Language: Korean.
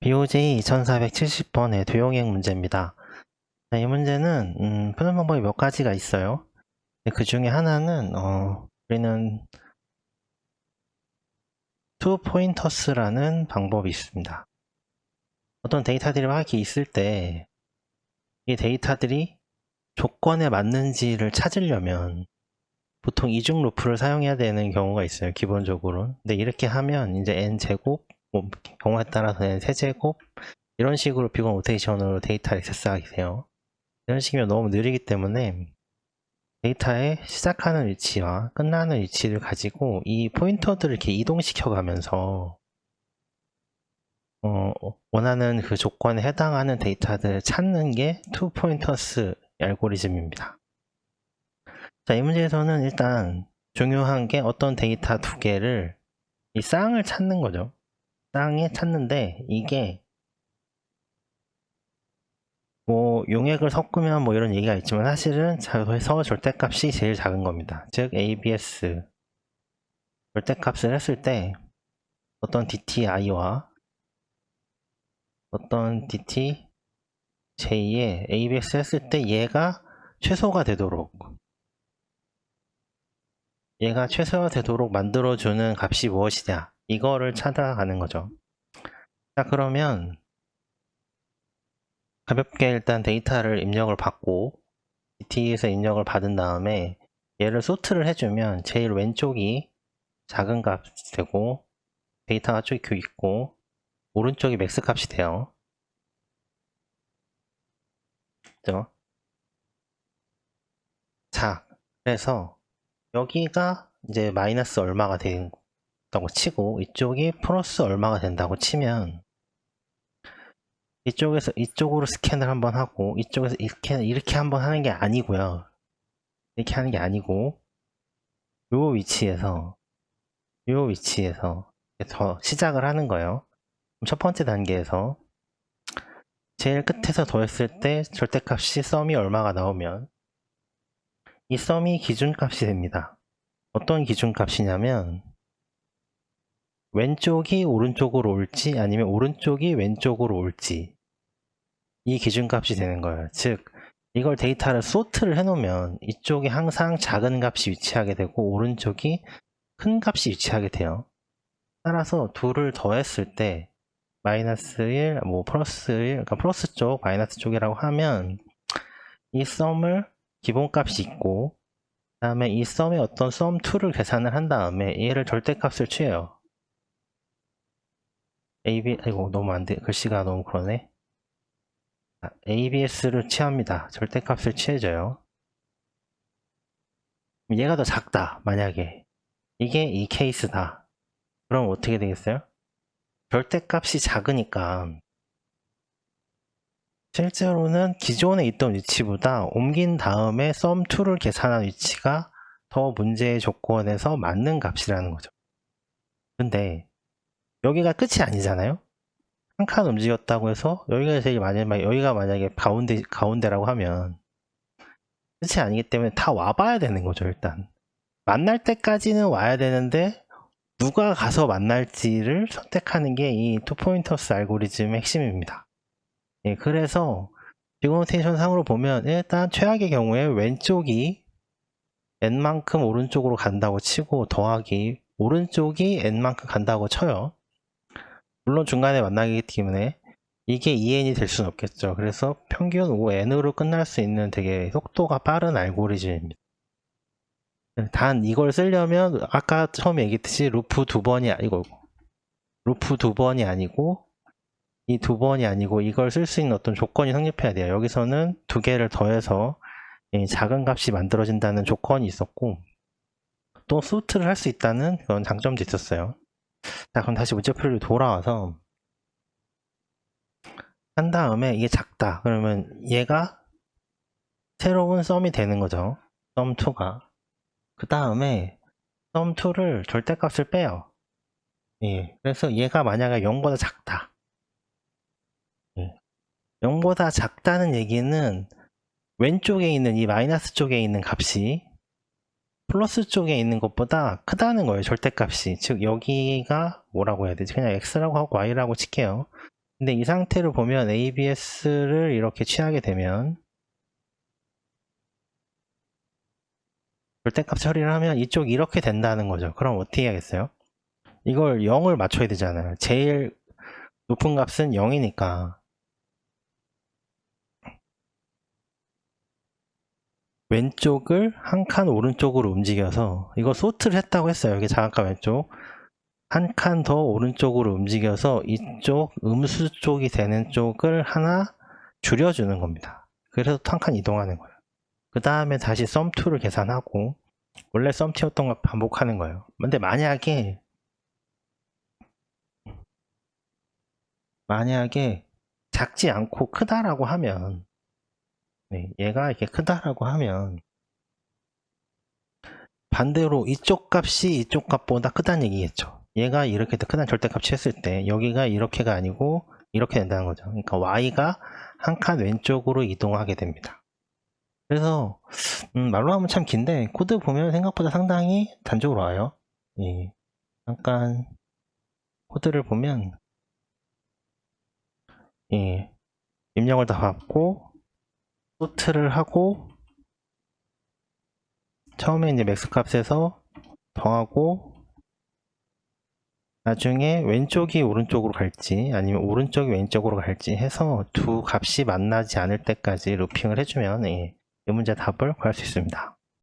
BOJ 2470번의 도형행 문제입니다. 이 문제는 푸는 방법이 몇 가지가 있어요. 그 중에 하나는 우리는 two pointers라는 방법이 있습니다. 어떤 데이터들이 막 이렇게 있을 때 이 데이터들이 조건에 맞는지를 찾으려면 보통 이중 루프를 사용해야 되는 경우가 있어요, 기본적으로. 근데 이렇게 하면 이제 n제곱, 뭐 경우에 따라서 n3제곱 이런 식으로 비건 오테이션으로 데이터를 액세스하게 돼요. 이런 식이면 너무 느리기 때문에 데이터의 시작하는 위치와 끝나는 위치를 가지고 이 포인터들을 이렇게 이동시켜 가면서 원하는 그 조건에 해당하는 데이터들을 찾는 게 two pointers 알고리즘입니다. 자, 이 문제에서는 일단 중요한 게 어떤 데이터 두 개를 이 쌍을 찾는 거죠. 쌍에 찾는데 이게 뭐 용액을 섞으면 뭐 이런 얘기가 있지만 사실은 그래서 절대값이 제일 작은 겁니다. 즉 ABS 절대값을 했을 때 어떤 DTI와 어떤 DTJ에 ABS 했을 때 얘가 최소가 되도록 만들어주는 값이 무엇이냐, 이거를 찾아가는 거죠. 자, 그러면 가볍게 일단 데이터를 입력을 받고 DT에서 입력을 받은 다음에 얘를 소트를 해주면 제일 왼쪽이 작은 값이 되고 데이터가 쭉 있고 오른쪽이 맥스 값이 돼요. 그죠? 자, 그래서 여기가 이제 마이너스 얼마가 된다고 치고 이쪽이 플러스 얼마가 된다고 치면 이쪽에서 이쪽으로 스캔을 한번 하고 이쪽에서 이렇게 한번 하는 게 아니고요. 이렇게 하는 게 아니고 요 위치에서 더 시작을 하는 거예요. 첫 번째 단계에서 제일 끝에서 더했을 때 절대값이 썸이 얼마가 나오면 이 썸이 기준값이 됩니다. 어떤 기준값이냐면 왼쪽이 오른쪽으로 올지 아니면 오른쪽이 왼쪽으로 올지 이 기준값이 되는 거예요. 즉 이걸 데이터를 소트를 해놓으면 이쪽이 항상 작은 값이 위치하게 되고 오른쪽이 큰 값이 위치하게 돼요. 따라서 둘을 더했을 때 마이너스 1, 뭐 플러스 1, 그러니까 플러스 쪽, 마이너스 쪽이라고 하면 이 썸을 기본값이 있고 그 다음에 이 썸의 어떤 썸2를 계산을 한 다음에 얘를 절대값을 취해요. 아이고 너무 안돼, 글씨가 너무 그러네. ABS를 취합니다. 절대값을 취해줘요. 얘가 더 작다, 만약에 이게 이 케이스다, 그럼 어떻게 되겠어요? 절대값이 작으니까 실제로는 기존에 있던 위치보다 옮긴 다음에 썸2를 계산한 위치가 더 문제의 조건에서 맞는 값이라는 거죠. 근데 여기가 끝이 아니잖아요. 한 칸 움직였다고 해서 여기가 제일 여기가 만약에 가운데라고 하면 끝이 아니기 때문에 다 와봐야 되는 거죠. 일단 만날 때까지는 와야 되는데 누가 가서 만날지를 선택하는 게 이 투포인터스 알고리즘의 핵심입니다. 예, 그래서 비거노테이션 상으로 보면 일단 최악의 경우에 왼쪽이 n만큼 오른쪽으로 간다고 치고 더하기 오른쪽이 n만큼 간다고 쳐요. 물론 중간에 만나기 때문에 이게 2n이 될 수는 없겠죠. 그래서 평균 5n으로 끝날 수 있는 되게 속도가 빠른 알고리즘입니다. 단 이걸 쓰려면 아까 처음에 얘기했듯이 루프 두 번이 아니고 이 두 번이 아니고 이걸 쓸 수 있는 어떤 조건이 성립해야 돼요. 여기서는 두 개를 더해서 작은 값이 만들어진다는 조건이 있었고 또 소트를 할 수 있다는 그런 장점도 있었어요. 자, 그럼 다시 문제풀이로 돌아와서 한 다음에 이게 작다 그러면 얘가 새로운 썸이 되는 거죠. 썸2가. 그 다음에 썸2를 절대값을 빼요. 예, 그래서 얘가 만약에 0보다 작다. 예, 0보다 작다는 얘기는 왼쪽에 있는 이 마이너스 쪽에 있는 값이 플러스 쪽에 있는 것보다 크다는 거예요. 절대값이. 즉 여기가 뭐라고 해야 되지? 그냥 x라고 하고 y라고 칠게요. 근데 이 상태를 보면 ABS를 이렇게 취하게 되면 절대값 처리를 하면 이쪽 이렇게 된다는 거죠. 그럼 어떻게 해야겠어요? 이걸 0을 맞춰야 되잖아요. 제일 높은 값은 0이니까 왼쪽을 한 칸 오른쪽으로 움직여서, 이거 소트를 했다고 했어요. 여기 자각값 왼쪽 한 칸 더 오른쪽으로 움직여서 이쪽 음수 쪽이 되는 쪽을 하나 줄여주는 겁니다. 그래서 한 칸 이동하는 거예요. 그 다음에 다시 썸2를 계산하고 원래 썸2였던 거 반복하는 거예요. 근데 만약에 작지 않고 크다라고 하면, 네, 얘가 이렇게 크다라고 하면 반대로 이쪽 값이 이쪽 값보다 크다는 얘기겠죠. 얘가 이렇게 크다는 절대값 취했을 때 여기가 이렇게가 아니고 이렇게 된다는 거죠. 그러니까 y가 한 칸 왼쪽으로 이동하게 됩니다. 그래서 말로 하면 참 긴데 코드 보면 생각보다 상당히 단적으로 와요. 예, 잠깐 코드를 보면, 예, 입력을 다 받고 소트를 하고 처음에 이제 맥스 값에서 더하고 나중에 왼쪽이 오른쪽으로 갈지 아니면 오른쪽이 왼쪽으로 갈지 해서 두 값이 만나지 않을 때까지 루핑을 해주면, 이 문제 답을 구할 수 있습니다.